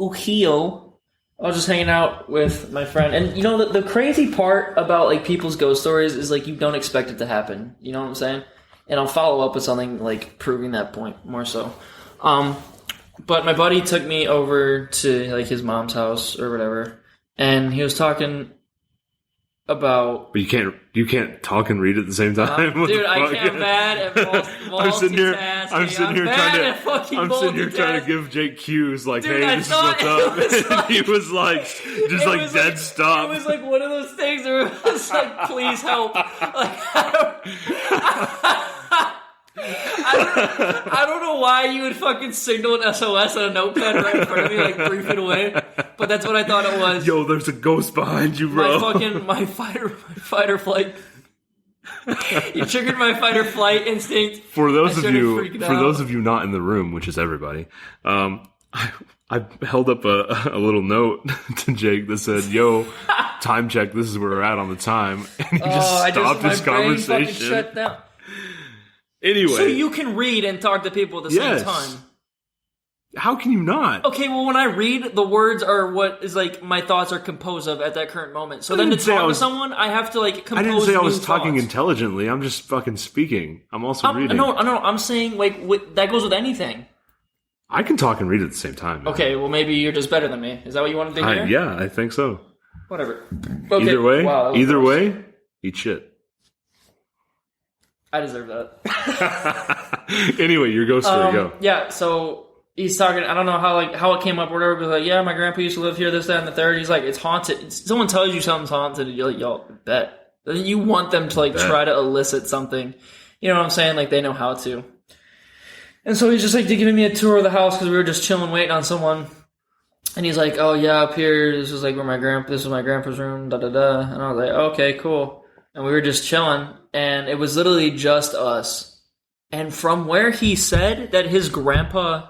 Ohio, I was just hanging out with my friend, and you know the crazy part about like people's ghost stories is like you don't expect it to happen. You know what I'm saying? And I'll follow up with something like proving that point more so. But my buddy took me over to like his mom's house or whatever, and he was talking about. But you can't talk and read at the same time. What the Dude, I fuck? can't bad at I'm sitting here. multitasking. I'm sitting here bad trying at fucking to. I'm sitting here trying to multitasking. give Jake cues, like, Dude, "Hey, I this is thought what's it up." was And he was like, just It like was dead stop. It was like one of those things where it was like, please help. Like, I don't know why you would fucking signal an SOS on a notepad right in front of me, like 3 feet away. But that's what I thought it was. Yo, there's a ghost behind you, bro. My fight or flight. You triggered my fight or flight instinct. For those I of started you, freaking for out. those of you not in the room, which is everybody, I held up a little note to Jake that said, "Yo, time check. This is where we're at on the time." And he just stopped my his brain fucking conversation. shut down. Anyway, So you can read and talk to people at the Yes. same time. how can you not? Okay, well, when I read, the words are what is like my thoughts are composed of at that current moment. So I then to didn't say I talk to was- someone, I have to like compose I didn't say I was new talking thoughts. intelligently. I'm just fucking speaking. I'm also reading. No, I'm saying like that goes with anything. I can talk and read at the same time. man. Okay, well maybe you're just better than me. Is that what you wanted to hear? Yeah, I think so. Whatever. Okay. Either way, Wow, that was either gross. way, eat shit. I deserve that. Anyway, your ghost story, go. Yeah, so he's talking. I don't know how it came up. Or whatever. But like, yeah, my grandpa used to live here. This, that, and the third. He's like, it's haunted. Someone tells you something's haunted, and you're like, y'all bet. Then you want them to like Bet. try to elicit something. You know what I'm saying? Like they know how to. And so he's just like giving me a tour of the house because we were just chilling, waiting on someone. And he's like, "Oh yeah, up here. This is like where this is my grandpa's room." Da da da. And I was like, "Okay, cool." And we were just chilling, and it was literally just us. And from where he said that his grandpa,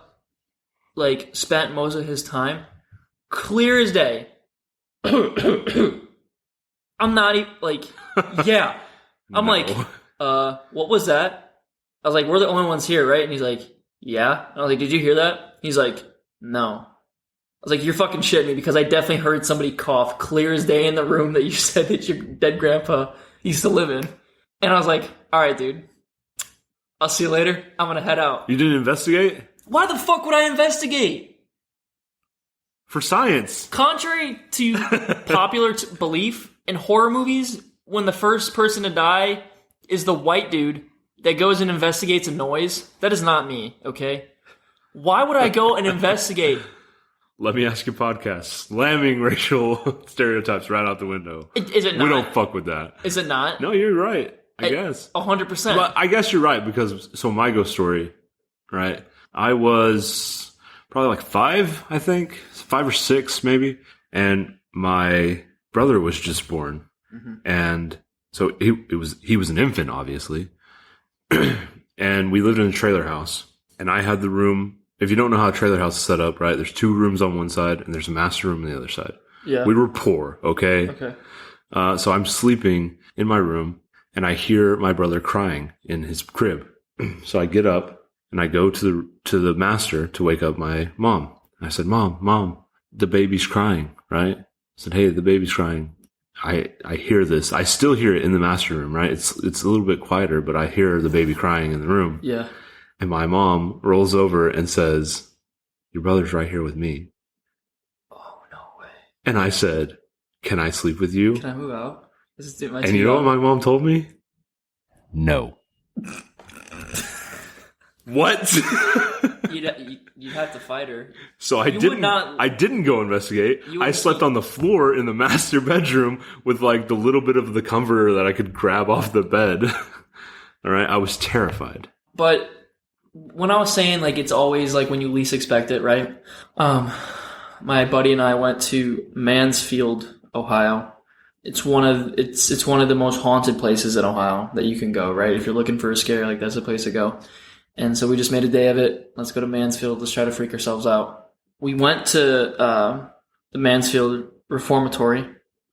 like, spent most of his time, clear as day. I'm not even, like, yeah. I'm No. like, what was that? I was like, we're the only ones here, right? And he's like, yeah. And I was like, did you hear that? He's like, no. I was like, you're fucking shitting me because I definitely heard somebody cough clear as day in the room that you said that your dead grandpa used to live in. And I was like, all right, dude. I'll see you later. I'm going to head out. You didn't investigate? Why the fuck would I investigate? For science. Contrary to popular belief in horror movies, when the first person to die is the white dude, that goes and investigates a noise. That is not me, okay? Why would I go and investigate? Let Me Ask Your podcast. Slamming racial stereotypes right out the window. Is it not? We don't fuck with that. Is it not? No, you're right. I guess. 100%. But I guess you're right because, so my ghost story, right? I was probably like 5, I think. 5 or 6 maybe. And my brother was just born. Mm-hmm. And so he was an infant, obviously. And we lived in a trailer house. And I had the room. If you don't know how a trailer house is set up, right? There's 2 rooms on one side and there's a master room on the other side. Yeah. We were poor, okay? Okay. So I'm sleeping in my room and I hear my brother crying in his crib. So I get up and I go to the master to wake up my mom. I said, Mom, the baby's crying, right? I said, hey, the baby's crying. I hear this. I still hear it in the master room, right? It's a little bit quieter, but I hear the baby crying in the room. Yeah. And my mom rolls over and says, your brother's right here with me. Oh, no way. And I said, can I sleep with you? Can I move out? And you know what my mom told me? No. What? You'd have to fight her. So I didn't go investigate. I slept on the floor in the master bedroom with like the little bit of the comforter that I could grab off the bed. All right. I was terrified. But when I was saying like it's always like when you least expect it, right? My buddy and I went to Mansfield, Ohio. It's one of the most haunted places in Ohio that you can go, right? If you're looking for a scare, like that's the place to go. And so we just made a day of it. Let's go to Mansfield. Let's try to freak ourselves out. We went to the Mansfield Reformatory,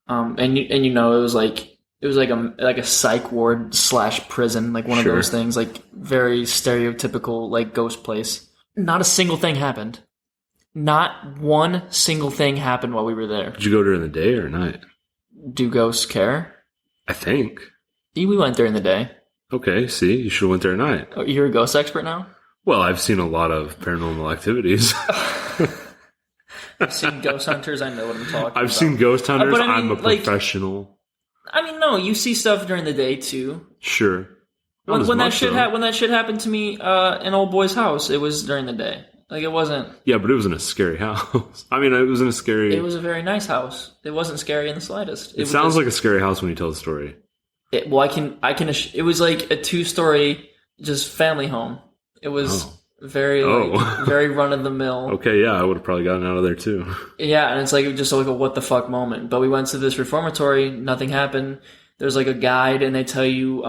and you know it was like a psych ward / prison, like one of those things, like very stereotypical like ghost place. Not a single thing happened. Not one single thing happened while we were there. Did you go during the day or night? Do ghosts care? I think. We went during the day. Okay, see, you should have went there at night. Oh, you're a ghost expert now? Well, I've seen a lot of paranormal activities. I've seen ghost hunters. I know what I'm talking about. I've seen ghost hunters. But I mean, I'm a professional. No, you see stuff during the day too. Sure. When that shit happened to me in old boy's house, it was during the day. Like it wasn't. Yeah, but it was in a scary house. I mean, it was in a scary. It was a very nice house. It wasn't scary in the slightest. It sounds like a scary house when you tell the story. It was like a 2-story just family home. It was very run of the mill. Okay, yeah, I would have probably gotten out of there too. Yeah, and it's like just like a what the fuck moment. But we went to this reformatory, nothing happened. There's like a guide, and they tell you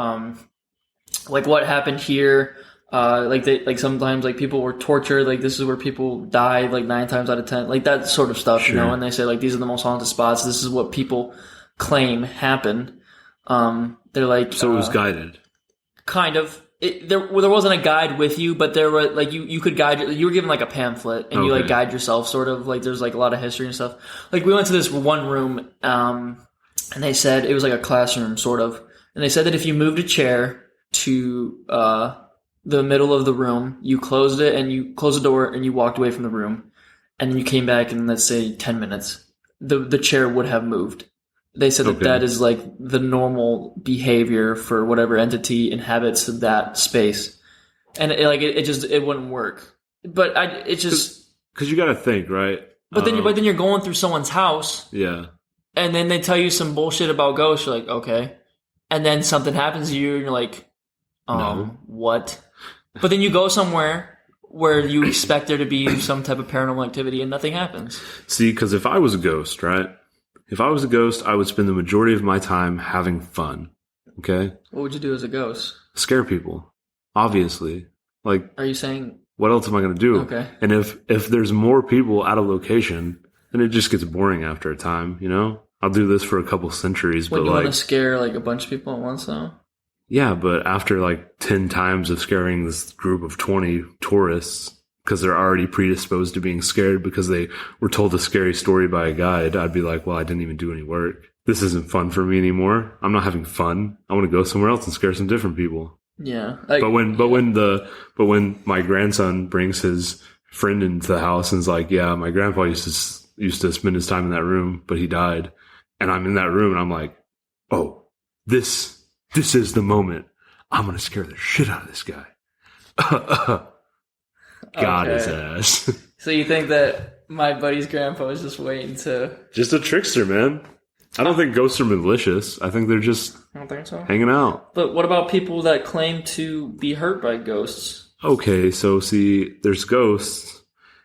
like what happened here. Sometimes like people were tortured. Like this is where people died. Like 9 times out of 10, like that sort of stuff. Sure. You know. And they say like these are the most haunted spots. This is what people claim happened. They're like, so it was guided. Kind of. There wasn't a guide with you, but there were like you could guide. You were given like a pamphlet, and you like guide yourself, sort of. Like there's like a lot of history and stuff. Like we went to this one room, and they said it was like a classroom, sort of. And they said that if you moved a chair to the middle of the room, you closed it, and you closed the door, and you walked away from the room, and then you came back in, let's say 10 minutes, the chair would have moved. They said that is like the normal behavior for whatever entity inhabits that space, and it wouldn't work. But because you got to think, right? But then you're going through someone's house, yeah, and then they tell you some bullshit about ghosts. You're like, okay, and then something happens to you, and you're like, no. What? But then you go somewhere where you expect there to be some type of paranormal activity, and nothing happens. See, because if I was a ghost, right? If I was a ghost, I would spend the majority of my time having fun. Okay? What would you do as a ghost? Scare people. Obviously. Like, are you saying... What else am I going to do? Okay. And if there's more people out of location, then it just gets boring after a time, you know? I'll do this for a couple centuries, but you want to scare like a bunch of people at once, though? Yeah, but after like 10 times of scaring this group of 20 tourists... because they're already predisposed to being scared because they were told a scary story by a guide, I'd be like, well, I didn't even do any work. This isn't fun for me anymore. I'm not having fun. I want to go somewhere else and scare some different people. Yeah. But when my grandson brings his friend into the house and is like, yeah, my grandpa used to spend his time in that room, but he died. And I'm in that room and I'm like, oh, this is the moment. I'm going to scare the shit out of this guy. Got his ass. So you think that my buddy's grandpa is just waiting to... Just a trickster, man. I don't think ghosts are malicious. I think they're just I don't think so. hanging out. But what about people that claim to be hurt by ghosts? Okay, so see, there's ghosts.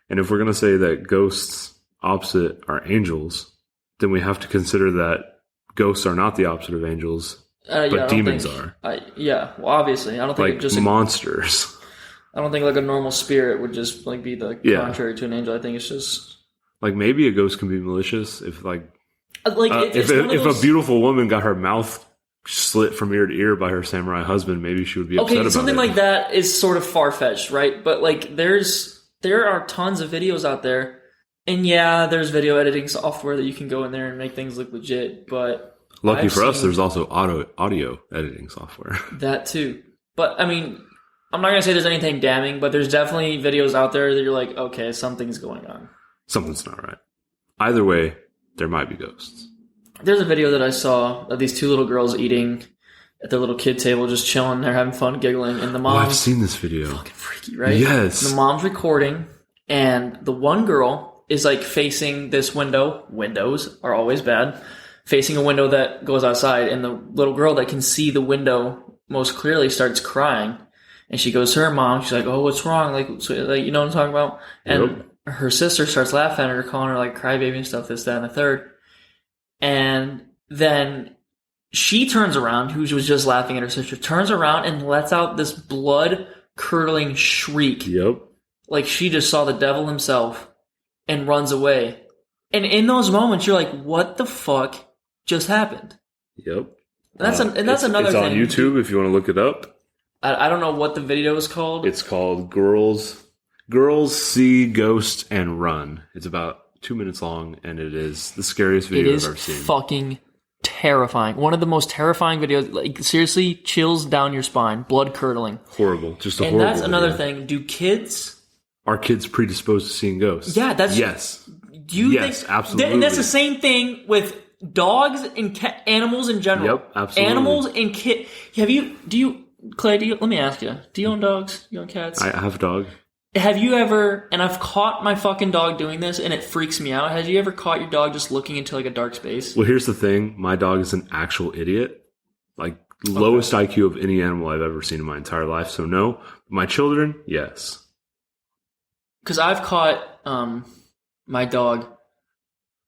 And if we're going to say that ghosts opposite are angels, then we have to consider that ghosts are not the opposite of angels, but demons are. Well, obviously. I don't think Like monsters. I don't think like a normal spirit would just like be the contrary to an angel. I think it's just... Like maybe a ghost can be malicious if like... it's if a beautiful woman got her mouth slit from ear to ear by her samurai husband, maybe she would be upset about it. Something like that is sort of far-fetched, right? But like there are tons of videos out there, and there's video editing software that you can go in there and make things look legit, but lucky for us, there's also audio editing software. That too. But I mean, I'm not going to say there's anything damning, but there's definitely videos out there that you're like, okay, something's going on. Something's not right. Either way, there might be ghosts. There's a video that I saw of these two little girls eating at their little kid table, just chilling. They're having fun, giggling, and the mom... I've seen this video. Fucking freaky, right? Yes. The mom's recording, and the one girl is like facing this window. Windows are always bad. Facing a window that goes outside, and the little girl that can see the window most clearly starts crying. And she goes to her mom. She's like, "Oh, what's wrong?" Like you know what I'm talking about? And her sister starts laughing at her, calling her like crybaby and stuff, this, that, and the third. And then she turns around, who was just laughing at her sister, turns around and lets out this blood-curdling shriek. Yep. Like she just saw the devil himself and runs away. And in those moments, you're like, what the fuck just happened? Yep. That's another thing. It's on thing. YouTube if you want to look it up. I don't know what the video is called. It's called Girls See Ghost and Run. It's about 2 minutes long, and it is the scariest video I've ever seen. It is fucking terrifying. One of the most terrifying videos. Like, seriously, chills down your spine. Blood curdling. Horrible. Just a and horrible that's another video. thing. Are kids predisposed to seeing ghosts? Yeah, that's... Yes. Do you yes, think... absolutely. And that's the same thing with dogs and animals in general. Yep, absolutely. Animals and kids. Clay, let me ask you. Do you own dogs? You own cats? I have a dog. Have you ever, and I've caught my fucking dog doing this, and it freaks me out. Have you ever caught your dog just looking into like a dark space? Well, here's the thing. My dog is an actual idiot. Like, lowest IQ of any animal I've ever seen in my entire life. So no. My children, yes. Because I've caught my dog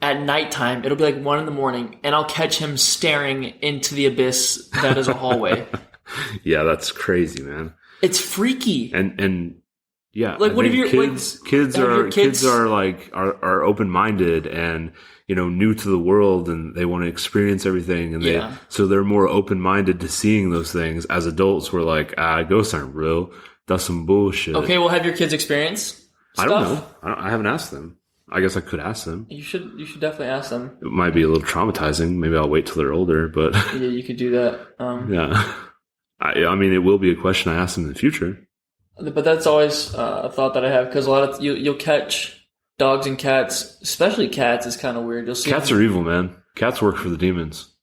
at nighttime. It'll be like 1 a.m, and I'll catch him staring into the abyss that is a hallway. Yeah, that's crazy, man. It's freaky. And yeah, like what if your kids are open-minded and new to the world, and they want to experience everything, and so they're more open-minded to seeing those things. As adults, we're like, ghosts aren't real. That's some bullshit. Okay, well, have your kids experienced stuff? I don't know. I haven't asked them. I guess I could ask them. You should definitely ask them. It might be a little traumatizing. Maybe I'll wait till they're older, but yeah, you could do that. Yeah. I mean, it will be a question I ask them in the future. But that's always a thought that I have, because a lot of you'll catch dogs and cats, especially cats, is kind of weird. You'll see cats are evil, man. Cats work for the demons.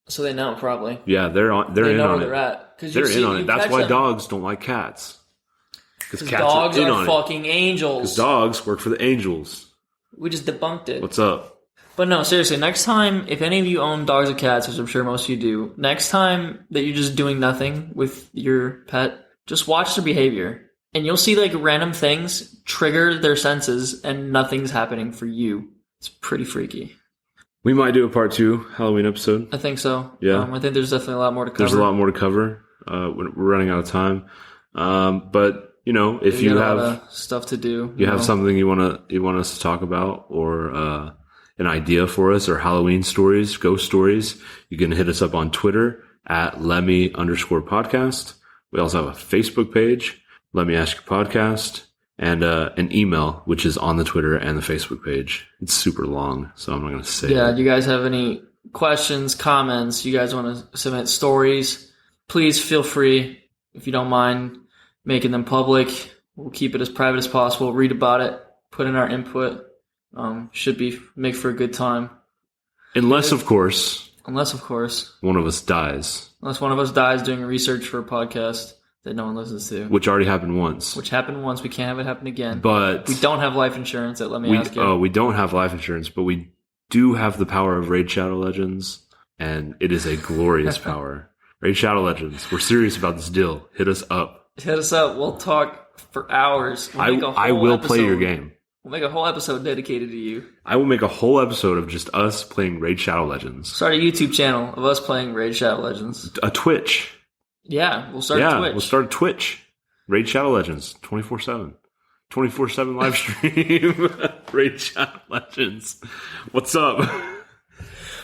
So they know, probably. Yeah, they're in on it. They know where they're at. They're in on it. That's why dogs don't like cats. Because dogs are fucking angels. Because dogs work for the angels. We just debunked it. What's up? But no, seriously, next time, if any of you own dogs or cats, which I'm sure most of you do, next time that you're just doing nothing with your pet, just watch their behavior. And you'll see like random things trigger their senses and nothing's happening for you. It's pretty freaky. We might do a part 2 Halloween episode. I think so. Yeah. I think there's definitely a lot more to cover. There's a lot more to cover. We're running out of time. But if you have a lot of stuff to do, you have something you want us to talk about, or an idea for us, or Halloween stories, ghost stories, you can hit us up on Twitter at Lemmy_podcast. We also have a Facebook page, Let Me Ask Your Podcast, and an email, which is on the Twitter and the Facebook page. It's super long, so I'm not going to say it. Yeah, you guys have any questions, comments, you guys want to submit stories, please feel free, if you don't mind making them public. We'll keep it as private as possible, read about it, put in our input. Should make for a good time. Unless, of course, Unless, of course, one of us dies, unless one of us dies doing research for a podcast that no one listens to. which already happened once. Which happened once. We can't have it happen again. But we don't have life insurance. Let me ask you. We don't have life insurance, but we do have the power of Raid Shadow Legends, and it is a glorious power. Raid Shadow Legends. We're serious about this deal. Hit us up. Hit us up. We'll talk for hours. I will play your game. We'll make a whole episode dedicated to you. I will make a whole episode of just us playing Raid Shadow Legends. Start a YouTube channel of us playing Raid Shadow Legends. A Twitch. Yeah, we'll start a Twitch. We'll start a Twitch. Raid Shadow Legends, 24/7. 24/7 live stream. Raid Shadow Legends. What's up?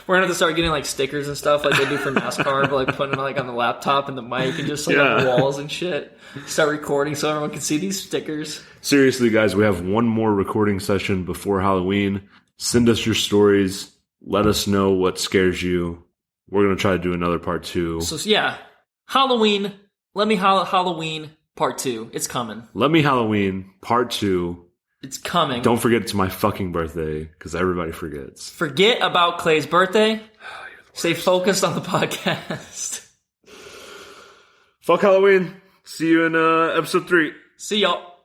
We're gonna have to start getting like stickers and stuff like they do for NASCAR, but like putting them like on the laptop and the mic and just like on the walls and shit. Start recording so everyone can see these stickers. Seriously, guys, we have one more recording session before Halloween. Send us your stories. Let us know what scares you. We're gonna try to do another part 2. So yeah, Halloween. Let me Halloween part 2. It's coming. Let me Halloween part 2. It's coming. Don't forget it's my fucking birthday, because everybody forgets. Forget about Clay's birthday. Stay focused on the podcast. Fuck Halloween. See you in episode 3. See y'all.